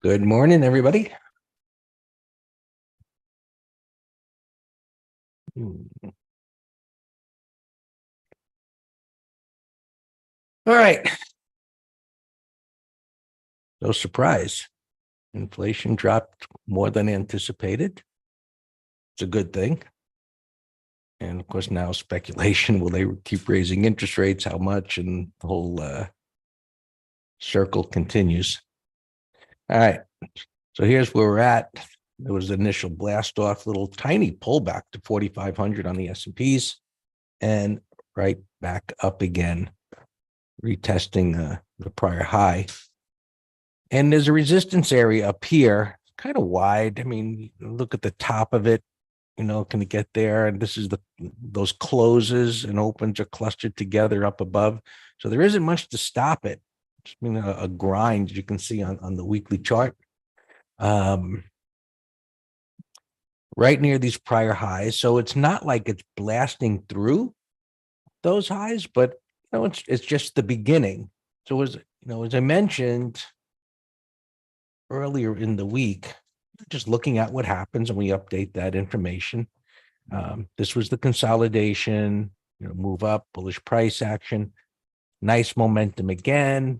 Good morning, everybody. All right. No surprise. Inflation dropped more than anticipated. It's a good thing. And of course, now speculation, will they keep raising interest rates? How much? And the whole circle continues. All right. So here's where we're at. There was the initial blast off, little tiny pullback to 4,500 on the S&Ps and right back up again, retesting the prior high. And there's a resistance area up here, kind of wide. I mean, look at the top of it, can it get there? And this is those closes and opens are clustered together up above. So there isn't much to stop it. It's been a grind, you can see on the weekly chart. Right near these prior highs. So it's not like it's blasting through those highs, but it's just the beginning. So as I mentioned earlier in the week, just looking at what happens and we update that information. This was the consolidation, move up, bullish price action, nice momentum again,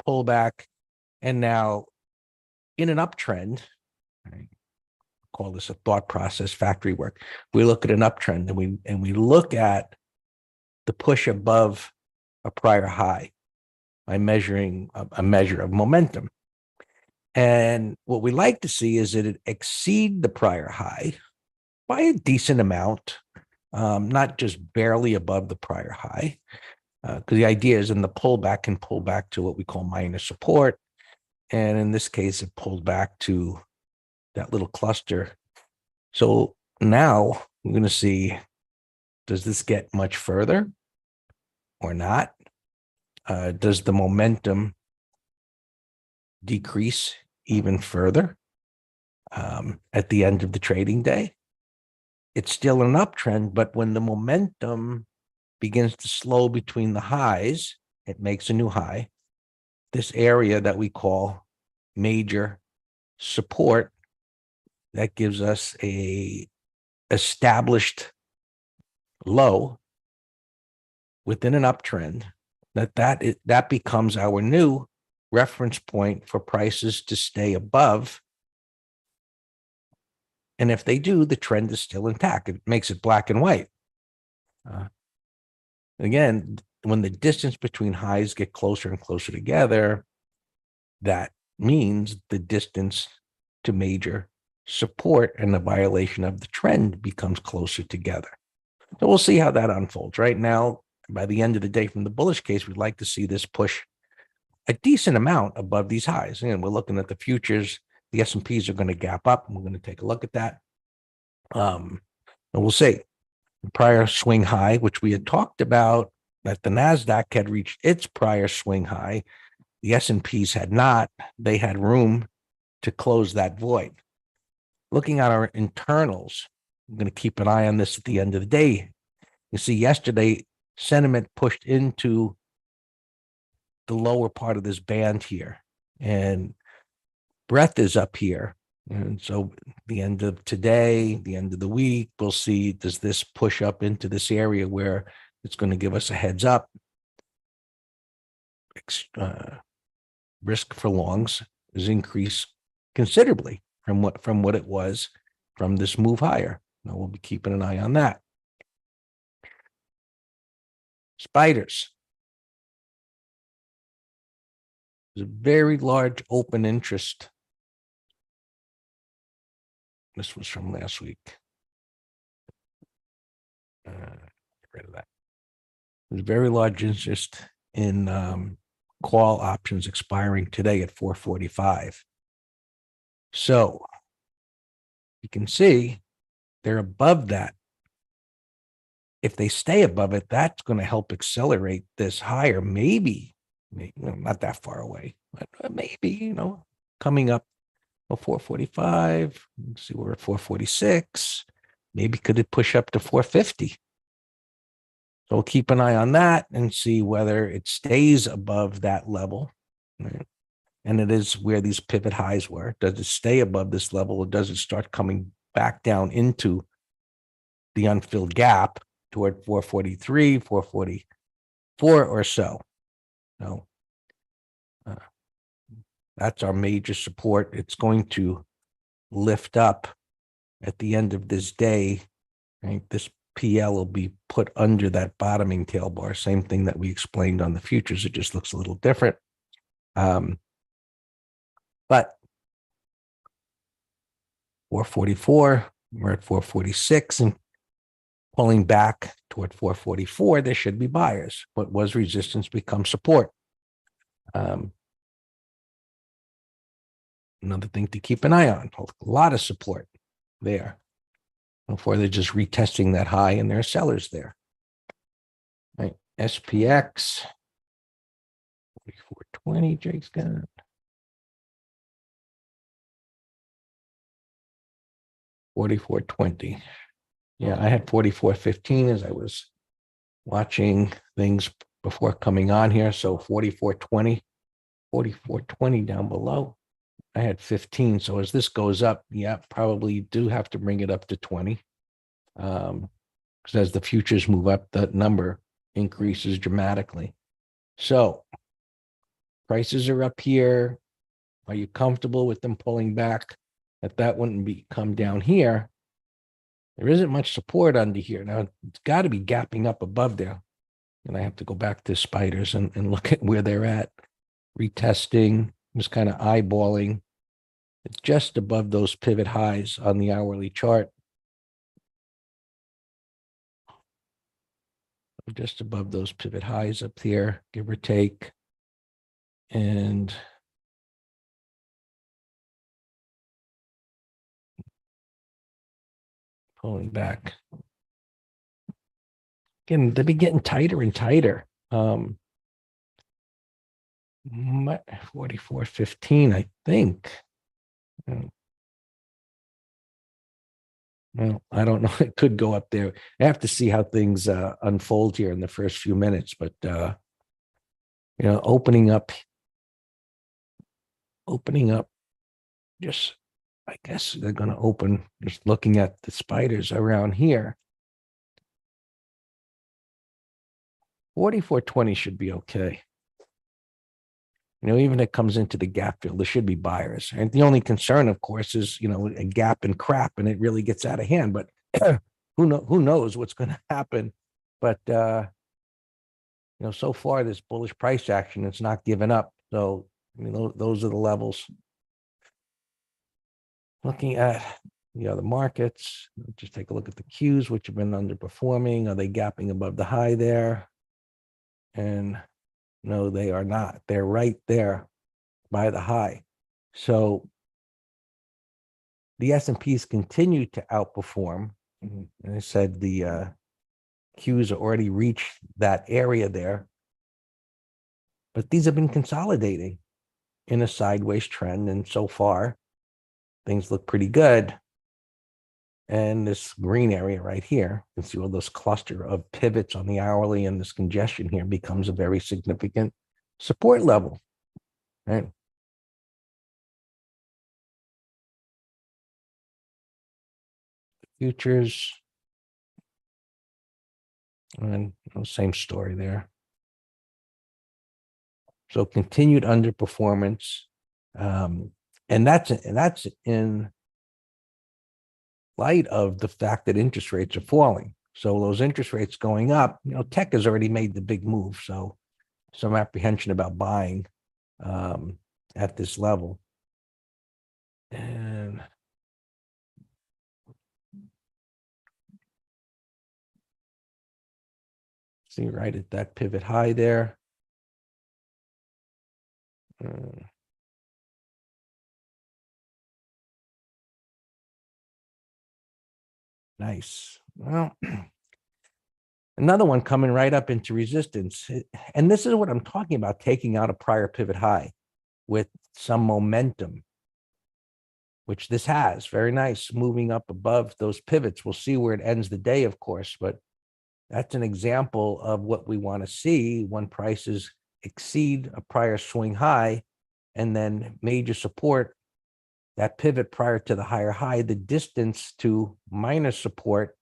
pullback, and now in an uptrend. I call this a thought process factory work. We look at an uptrend and we look at the push above a prior high by measuring a measure of momentum. And what we like to see is that it exceed the prior high by a decent amount, not just barely above the prior high, because the idea is in the pullback can pull back to what we call minor support. And in this case, it pulled back to that little cluster. So now we're going to see, does this get much further or not? Does the momentum decrease even further at the end of the trading day? It's still an uptrend, but when the momentum begins to slow between the highs, it makes a new high. This area that we call major support, that gives us a established low within an uptrend, that becomes our new reference point for prices to stay above. And if they do, the trend is still intact. It makes it black and white. Again, when the distance between highs get closer and closer together, that means the distance to major support and the violation of the trend becomes closer together. So we'll see how that unfolds. Right now, by the end of the day from the bullish case, we'd like to see this push a decent amount above these highs. And we're looking at the futures. The S&Ps are going to gap up. And we're going to take a look at that. And we'll see. The prior swing high, which we had talked about, that the NASDAQ had reached its prior swing high. The S&Ps had not. They had room to close that void. Looking at our internals, I'm going to keep an eye on this at the end of the day. You see, yesterday, sentiment pushed into the lower part of this band here, and breadth is up here. And so the end of today, the end of the week, we'll see, does this push up into this area where it's going to give us a heads up? Risk for longs is increased considerably from what it was from this move higher. Now we'll be keeping an eye on that. Spiders. There's a very large open interest. This was from last week. Get rid of that. There's a very large interest in call options expiring today at 4:45. So you can see they're above that. If they stay above it, that's going to help accelerate this higher. Maybe not that far away, but maybe, coming up at 4:45. Let's see, we're at 4:46. Maybe could it push up to 4:50? So we'll keep an eye on that and see whether it stays above that level. Right? and it is where these pivot highs were. Does it stay above this level, or does it start coming back down into the unfilled gap toward 443, 444 or so? No, that's our major support. It's going to lift up at the end of this day. Right? This PL will be put under that bottoming tail bar. Same thing that we explained on the futures. It just looks a little different. But 444, we're at 446 and pulling back toward 444, there should be buyers. What was resistance becomes support. Another thing to keep an eye on, a lot of support there before they're just retesting that high and there are sellers there. Right, SPX, 4420, Jake's got it. 4420. Yeah, I had 4415 as I was watching things before coming on here. So 4420, 4420 down below. I had 15. So as this goes up, yeah, probably do have to bring it up to 20. Because as the futures move up, that number increases dramatically. So prices are up here. Are you comfortable with them pulling back? That wouldn't come down here. There isn't much support under here. Now, it's got to be gapping up above there. And I have to go back to spiders and look at where they're at. Retesting, just kind of eyeballing. It's just above those pivot highs on the hourly chart. Just above those pivot highs up here, give or take. And pulling back. Again, they'll be getting tighter and tighter. 4415, I think. Well, I don't know. It could go up there. I have to see how things unfold here in the first few minutes, but opening up. Just, I guess they're going to open. Just looking at the spiders around here. 4420 should be okay. Even if it comes into the gap fill, there should be buyers. And the only concern, of course, is, a gap and crap and it really gets out of hand. But who knows what's going to happen. But, so far, this bullish price action, it's not given up. So, those are the levels. Looking at the other markets, just take a look at the Qs, which have been underperforming. Are they gapping above the high there? And no, they are not. They're right there by the high. So the S&Ps continue to outperform. And I said the Qs already reached that area there. But these have been consolidating in a sideways trend. And so far, things look pretty good. And this green area right here, you can see all those cluster of pivots on the hourly, and this congestion here becomes a very significant support level. Right? Futures, and same story there. So continued underperformance, and that's in light of the fact that interest rates are falling. So those interest rates going up, tech has already made the big move. So some apprehension about buying at this level. And see right at that pivot high there. Nice. Well, another one coming right up into resistance. And this is what I'm talking about, taking out a prior pivot high with some momentum, which this has. Very nice, moving up above those pivots. We'll see where it ends the day, of course, but that's an example of what we want to see when prices exceed a prior swing high and then major support, that pivot prior to the higher high, the distance to minor support,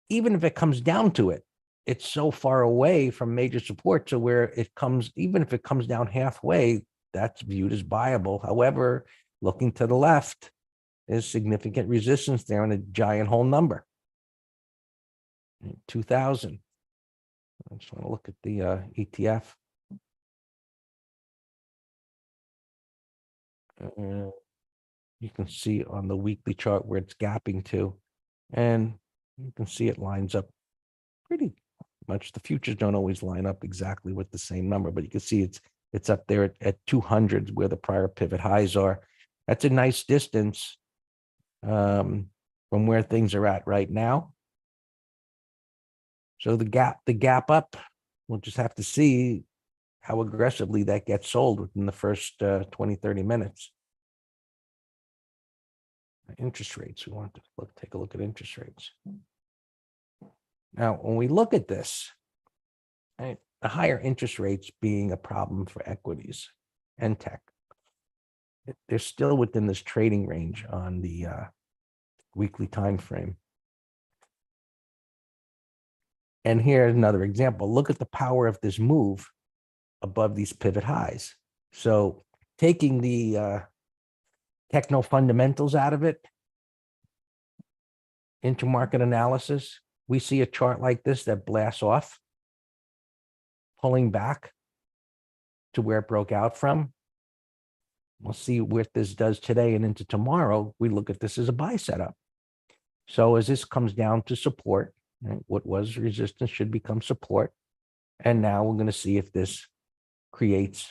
even if it comes down to it, it's so far away from major support to where it comes, even if it comes down halfway, that's viewed as viable. However, looking to the left, there's significant resistance there on a giant whole number. 2000. I just want to look at the ETF. You can see on the weekly chart where it's gapping to, and you can see it lines up pretty much. The futures don't always line up exactly with the same number, but you can see it's up there at 200 where the prior pivot highs are. That's a nice distance from where things are at right now. So the gap up, we'll just have to see how aggressively that gets sold within the first 20, 30 minutes. Interest rates, we want to take a look at interest rates. Now, when we look at this, right, the higher interest rates being a problem for equities and tech, they're still within this trading range on the weekly time frame. And here's another example. Look at the power of this move above these pivot highs. So taking the techno fundamentals out of it into market analysis, we see a chart like this that blasts off, pulling back to where it broke out from. We'll see what this does today and into tomorrow. We look at this as a buy setup. So as this comes down to support, right, what was resistance should become support. And now we're going to see if this creates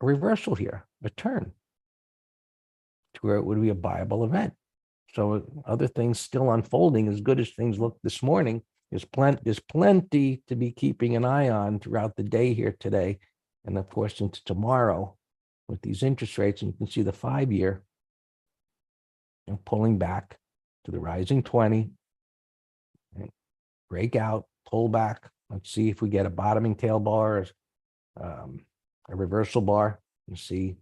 a reversal here, a turn to where it would be a buyable event. So other things still unfolding as good as things look this morning. There's plenty to be keeping an eye on throughout the day here today. And of course, into tomorrow with these interest rates. And you can see the 5-year pulling back to the rising 20, and break out, pull back. Let's see if we get a bottoming tail bar, or a reversal bar, and see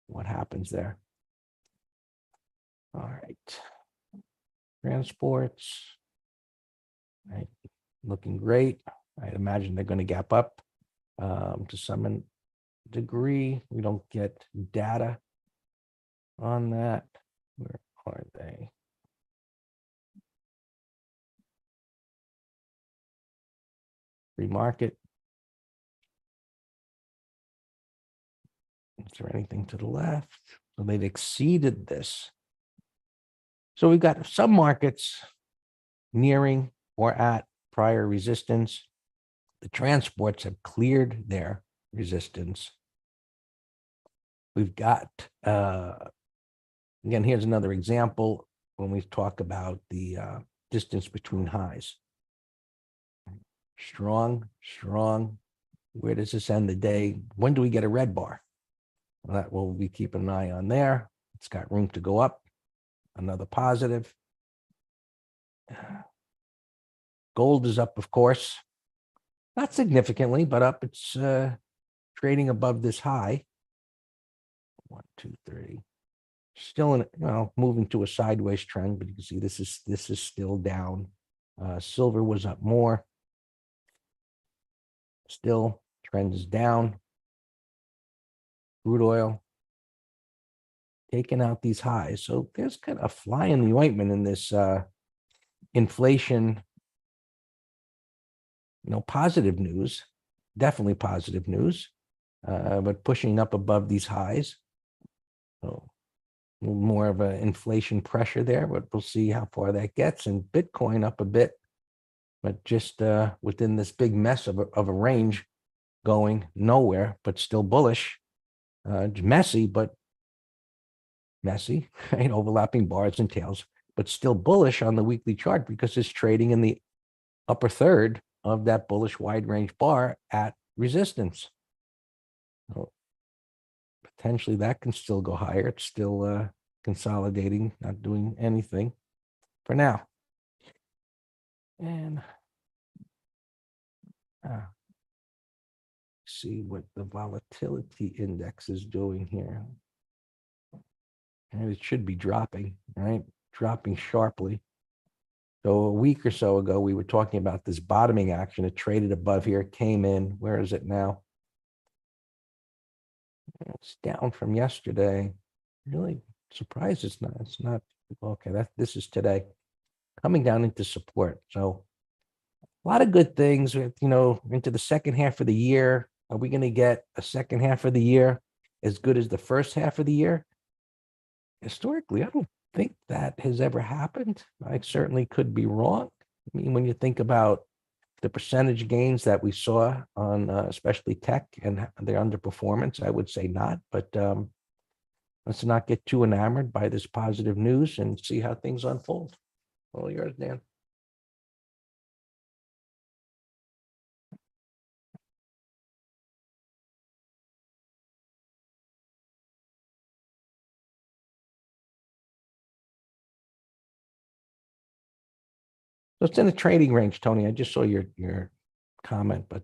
what happens there. All right. Transports, right, looking great. I imagine they're going to gap up to some degree. We don't get data on that. Where are they? Free market. Is there anything to the left? So they've exceeded this. So we've got some markets nearing or at prior resistance. The transports have cleared their resistance. We've got, again, here's another example when we talk about the distance between highs. Strong, strong. Where does this end the day? When do we get a red bar? Well, that we'll be keeping an eye on there. It's got room to go up. Another positive. Gold is up, of course. Not significantly, but up. It's trading above this high. 1, 2, 3. Still in, moving to a sideways trend, but you can see this is still down. Silver was up more. Still, trend is down. Crude oil taking out these highs. So there's kind of a fly in the ointment in this inflation, positive news, definitely positive news, but pushing up above these highs. So a little more of an inflation pressure there, but we'll see how far that gets. And Bitcoin up a bit, but just within this big mess of a range, going nowhere, but still bullish. Messy, but messy, right? Overlapping bars and tails, but still bullish on the weekly chart because it's trading in the upper third of that bullish wide range bar at resistance. So potentially that can still go higher. It's still consolidating, not doing anything for now. And see what the volatility index is doing here. And it should be dropping, right? Dropping sharply. So a week or so ago, we were talking about this bottoming action. It traded above here, came in. Where is it now? It's down from yesterday. Really surprised it's not okay. This is today. Coming down into support. So a lot of good things, into the second half of the year. Are we going to get a second half of the year as good as the first half of the year? Historically, I don't think that has ever happened. I certainly could be wrong. I mean, when you think about the percentage gains that we saw on especially tech and their underperformance, I would say not. But let's not get too enamored by this positive news and see how things unfold. All yours, Dan. So it's in the trading range, Tony. I just saw your comment, but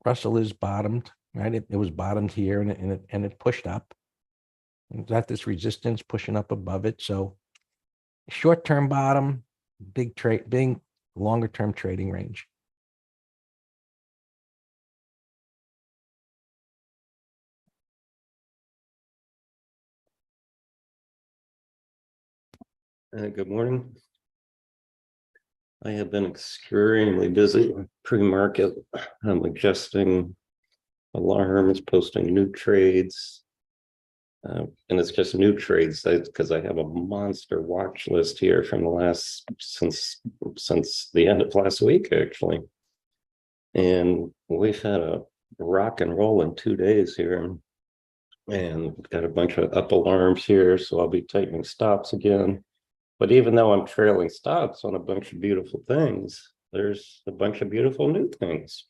Russell is bottomed, right? It was bottomed here and it pushed up. And got this resistance pushing up above it. So short-term bottom, big longer-term trading range. Good morning. I have been extremely busy pre-market. I'm adjusting alarms, posting new trades. And it's just new trades because I have a monster watch list here from the last since the end of last week, actually. And we've had a rock and roll in 2 days here. And got a bunch of up alarms here, so I'll be tightening stops again. But even though I'm trailing stops on a bunch of beautiful things, there's a bunch of beautiful new things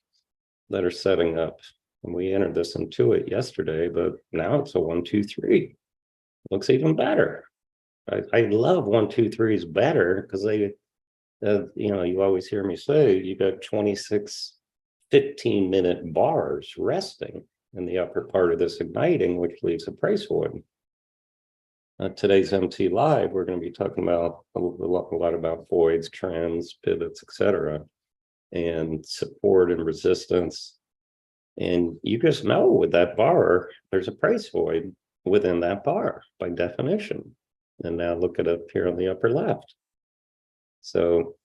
that are setting up. And we entered this into it yesterday, but now it's a 1, 2, 3. Looks even better. I love 1, 2, 3s better because they, you always hear me say you got 26 15-minute bars resting in the upper part of this igniting, which leaves a price void. Today's MT Live, we're going to be talking about a lot about voids, trends, pivots, etc., and support and resistance. And you just know with that bar, there's a price void within that bar by definition. And now look at it up here on the upper left. So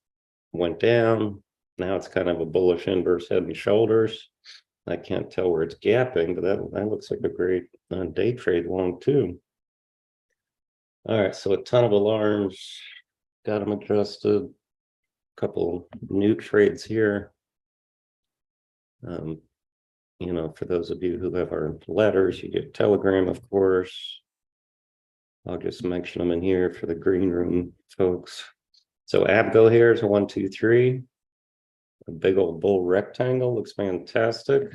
went down. Now it's kind of a bullish inverse head and shoulders. I can't tell where it's gapping, but that looks like a great day trade long too. All right, so a ton of alarms, got them adjusted. A couple new trades here. For those of you who have our letters, you get Telegram, of course. I'll just mention them in here for the green room folks. So Abgo here is a 1, 2, 3. A big old bull rectangle, looks fantastic.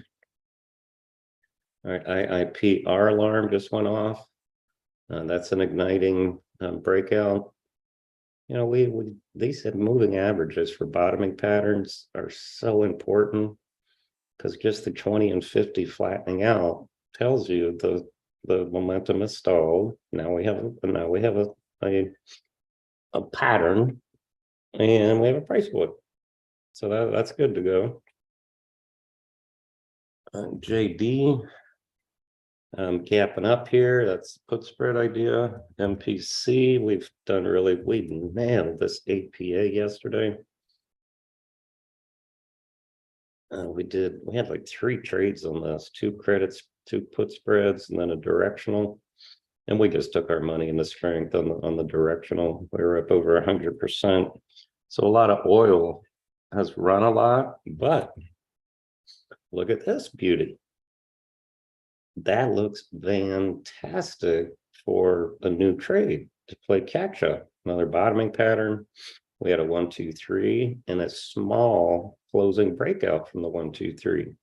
All right, IIPR alarm just went off. That's an igniting breakout. These moving averages for bottoming patterns are so important because just the 20 and 50 flattening out tells you the momentum is stalled. Now we have a pattern, and we have a price void. So that's good to go. JD. Gapping up here, that's put spread idea. MPC, we nailed this APA yesterday. We had like 3 trades on this, 2 credits, 2 put spreads, and then a directional. And we just took our money in the strength on the directional. We were up over 100%. So a lot of oil has run a lot, but look at this beauty. That looks fantastic for a new trade to play catch up. Another bottoming pattern. We had a 1, 2, 3 and a small closing breakout from the 1, 2, 3.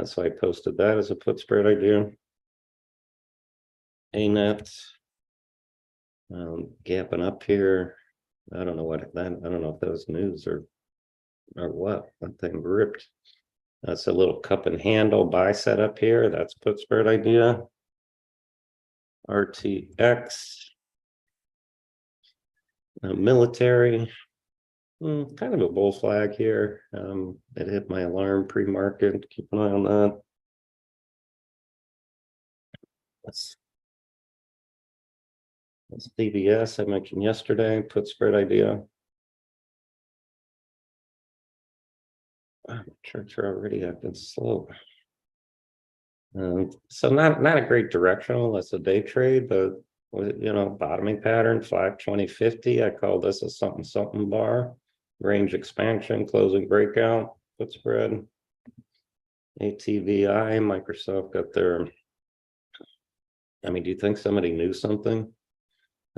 So I posted that as a put spread idea. ANET gapping up here. I don't know if that was news or what. That thing ripped. That's a little cup and handle buy set up here. That's put spread idea. RTX. Military. Kind of a bull flag here. It hit my alarm pre-market. Keep an eye on that. That's DBS I mentioned yesterday. Put spread idea. Charts are already acting slow. So not a great directional. That's a day trade, but bottoming pattern 520.50. I call this a something bar. Range expansion, closing breakout, put spread. ATVI, Microsoft got their. I mean, do you think somebody knew something?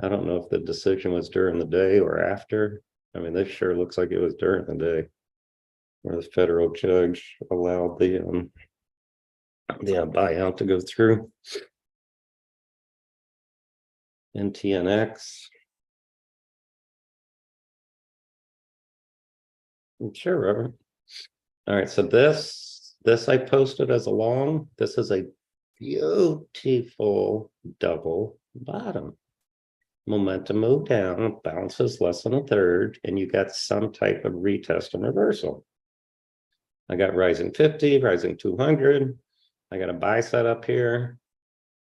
I don't know if the decision was during the day or after. I mean, this sure looks like it was during the day, where the federal judge allowed the buyout to go through. NTNX. Sure, Robert. All right, so this I posted as a long. This is a beautiful double bottom. Momentum move down, bounces less than a third, and you got some type of retest and reversal. I got rising 50, rising 200. I got a buy set up here,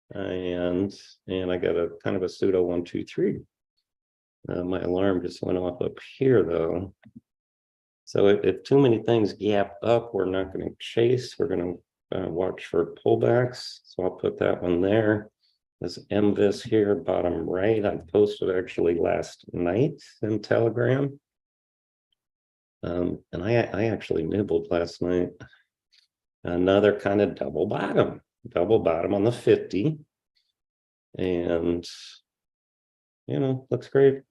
and I got a kind of a pseudo 1, 2, 3. My alarm just went off up here though. So if too many things gap up, we're not going to chase. We're going to watch for pullbacks. So I'll put that one there. This MVIS here, bottom right, I posted actually last night in Telegram. And I actually nibbled last night. Another kind of double bottom on the 50. And, looks great.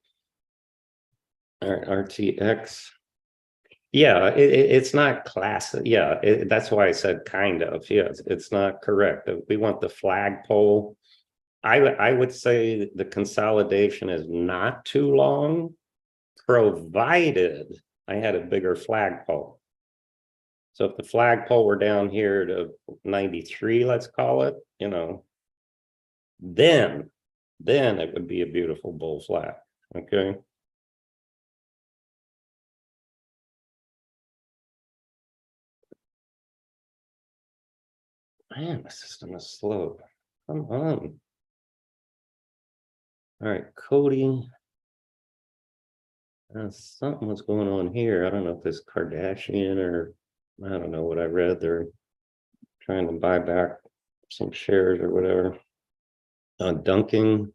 All right, RTX. Yeah, it's not classic. Yeah, that's why I said kind of. Yeah, it's not correct. We want the flagpole. I would say the consolidation is not too long, provided I had a bigger flagpole. So if the flagpole were down here to 93, let's call it, then it would be a beautiful bull flag. Okay. Man, the system is slow. Come on. All right, coding. Something was going on here. I don't know if this Kardashian or I don't know what I read. They're trying to buy back some shares or whatever. Dunking.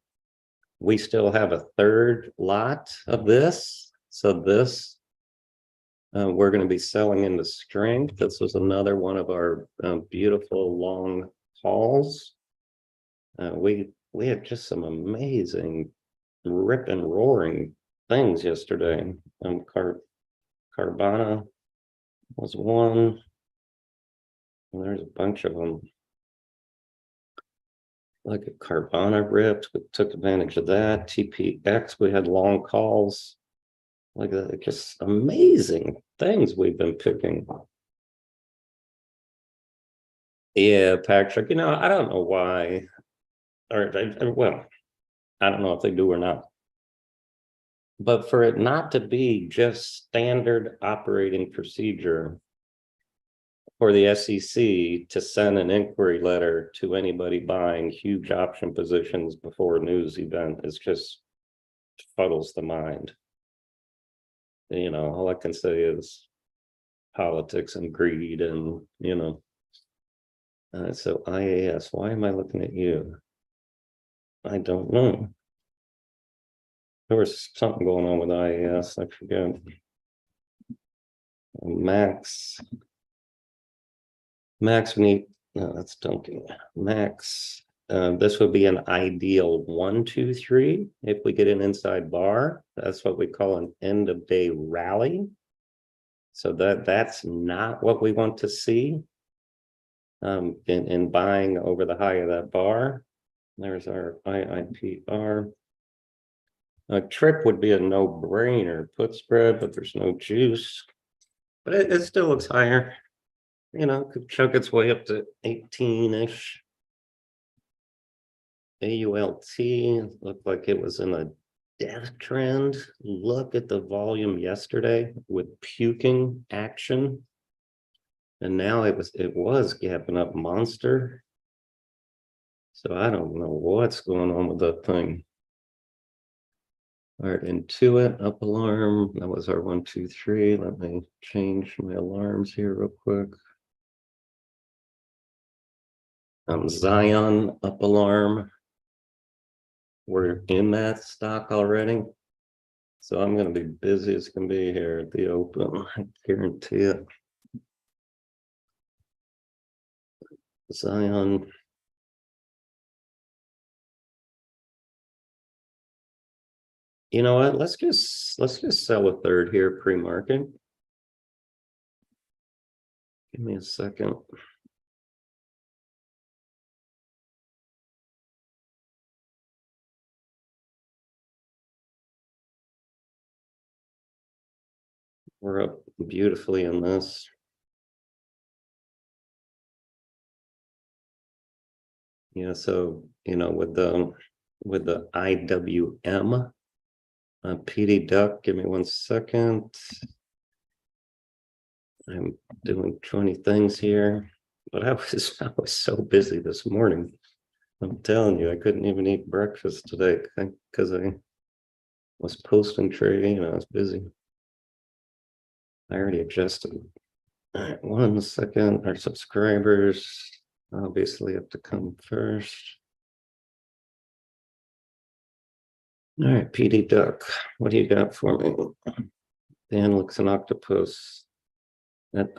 We still have a third lot of this. So this, we're going to be selling into strength. This was another one of our beautiful long hauls. We had just some amazing rip and roaring things yesterday. Carvana was one. And there's a bunch of them. Like a Carvana ripped, we took advantage of that. TPX, we had long calls. Like just amazing things we've been picking. Yeah, Patrick, I don't know why. Well, I don't know if they do or not. But for it not to be just standard operating procedure for the SEC to send an inquiry letter to anybody buying huge option positions before a news event is just fuddles the mind. All I can say is politics and greed and, so IAS, why am I looking at you? I don't know. There was something going on with IAS, I forget. Max, we need, no, that's Dunking. Max, this would be an ideal 1, 2, 3. If we get an inside bar, that's what we call an end of day rally. So that's not what we want to see in buying over the high of that bar. There's our IIPR. A trip would be a no-brainer. Put spread, but there's no juice. But it still looks higher. could chug its way up to 18-ish. AULT looked like it was in a death trend. Look at the volume yesterday with puking action. And now it was gapping up monster. So I don't know what's going on with that thing. All right, Intuit up alarm. That was our 1, 2, 3. Let me change my alarms here real quick. Zion up alarm. We're in that stock already. So I'm going to be busy as can be here at the open. I guarantee it. Zion. You know what? Let's just sell a third here pre-market. Give me a second. We're up beautifully in this. Yeah, so with the IWM PD duck, give me 1 second. I'm doing 20 things here, but I was so busy this morning. I'm telling you, I couldn't even eat breakfast today because I was posting trading and I was busy. I already adjusted. All right, 1 second. Our subscribers obviously have to come first. All right, PD Duck, what do you got for me? Dan looks an octopus at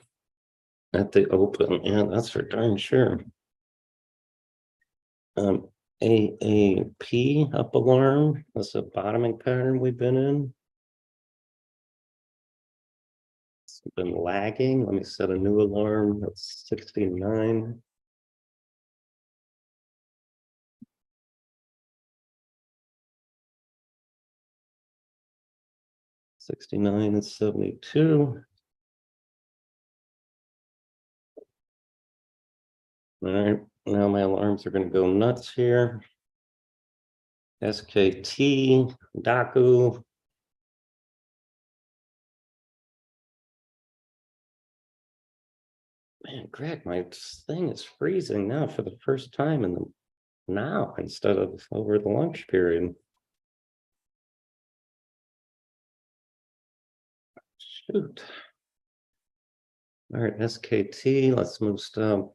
the open. Yeah, that's for darn sure. AAP up alarm. That's a bottoming pattern we've been in. It's been lagging. Let me set a new alarm. That's 69. And 72. All right, now my alarms are going to go nuts here. SKT, Daku. Man, Greg, my thing is freezing now for the first time in the now instead of over the lunch period. Shoot. All right, SKT, let's move stuff.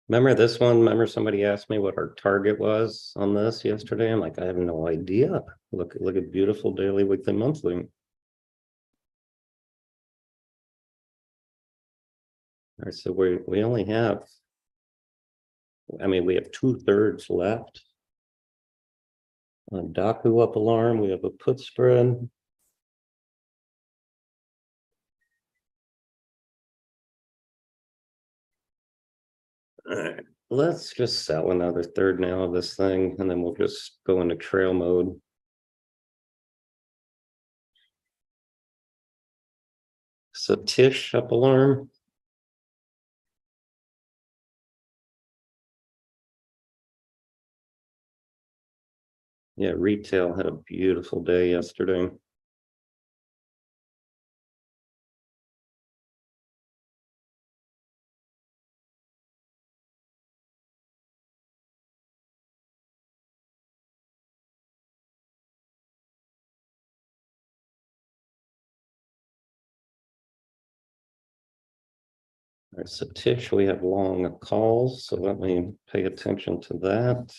Remember this one? Remember somebody asked me what our target was on this yesterday? I'm like, I have no idea. Look at beautiful daily, weekly, monthly. All right, so we only have, we have 2/3 left. On Daku up alarm, we have a put spread. All right, let's just sell another third now of this thing, and then we'll just go into trail mode. So Tish up alarm. Yeah, retail had a beautiful day yesterday. All right, so Tish, we have long calls, so let me pay attention to that.